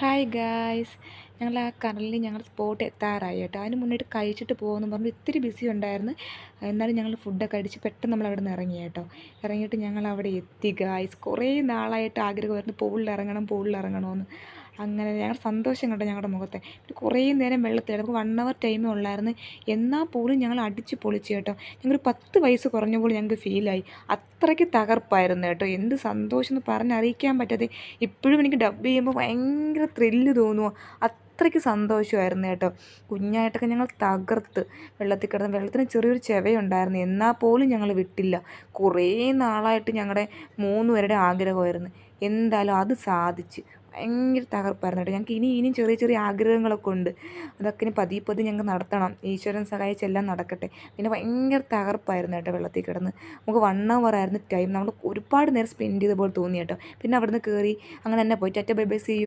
Hi guys, ഞങ്ങൾ ആ കടലിൽ ഞങ്ങൾ സ്പോട്ട് എത്താറായി കേട്ടോ. അതിന് മുന്നേയിട്ട് കഴിച്ചിട്ട് പോകുമെന്ന് പറഞ്ഞ് ഇത്തിരി ബിസി ഉണ്ടായിരുന്നു. എന്നാലും ഞങ്ങൾ ഫുഡൊക്കെ അടിച്ച് പെട്ടെന്ന് നമ്മൾ അവിടെ നിന്ന് ഇറങ്ങി കേട്ടോ. ഇറങ്ങിയിട്ട് ഞങ്ങൾ അവിടെ എത്തി ഗായ്സ്. കുറേ നാളായിട്ട് ആഗ്രഹമായിരുന്നു പൂളിൽ ഇറങ്ങണമെന്ന്. അങ്ങനെ ഞങ്ങളുടെ സന്തോഷം കണ്ടോ ഞങ്ങളുടെ മുഖത്തെ. പിന്നെ കുറേ നേരം വെള്ളത്തിൽ നമുക്ക് 1 അവർ ടൈമേ ഉള്ളായിരുന്നു. എന്നാൽ പോലും ഞങ്ങൾ അടിച്ച് പൊളിച്ച് കേട്ടോ. ഞങ്ങൾ 10 വയസ്സ് കുറഞ്ഞ പോലെ ഞങ്ങൾക്ക് ഫീലായി. അത്രയ്ക്ക് തകർപ്പായിരുന്നു കേട്ടോ. എന്ത് സന്തോഷം എന്ന് പറഞ്ഞറിയിക്കാൻ പറ്റാതെ. ഇപ്പോഴും എനിക്ക് ഡബ് ചെയ്യുമ്പോൾ ഭയങ്കര ത്രില്ല് തോന്നുമോ, അത്രയ്ക്ക് സന്തോഷമായിരുന്നു കേട്ടോ. കുഞ്ഞായിട്ടൊക്കെ ഞങ്ങൾ തകർത്ത് വെള്ളത്തിൽ കിടന്ന്. വെള്ളത്തിന് ചെറിയൊരു ചെവയുണ്ടായിരുന്നു, എന്നാൽ പോലും ഞങ്ങൾ വിട്ടില്ല. കുറേ നാളായിട്ട് ഞങ്ങളുടെ 3 പേരുടെ ആഗ്രഹമായിരുന്നു. എന്തായാലും അത് സാധിച്ച്. ഭയങ്കര തകർപ്പായിരുന്നു കേട്ടോ. ഞങ്ങൾക്ക് ഇനിയും ചെറിയ ചെറിയ ആഗ്രഹങ്ങളൊക്കെ ഉണ്ട്. അതൊക്കെ ഇനി പതിയെ ഞങ്ങൾക്ക് നടത്തണം. ഈശ്വരൻ സഹായിച്ചെല്ലാം നടക്കട്ടെ. പിന്നെ ഭയങ്കര തകർപ്പായിരുന്നു കേട്ടോ വെള്ളത്തിൽ കിടന്ന്. നമുക്ക് 1 അവർ ആയിരുന്നു ടൈം. നമ്മൾ ഒരുപാട് നേരം സ്പെൻഡ് ചെയ്ത പോലെ തോന്നി കേട്ടോ. പിന്നെ അവിടുന്ന് കയറി അങ്ങനെ തന്നെ പോയി. Tata bye bye, see U.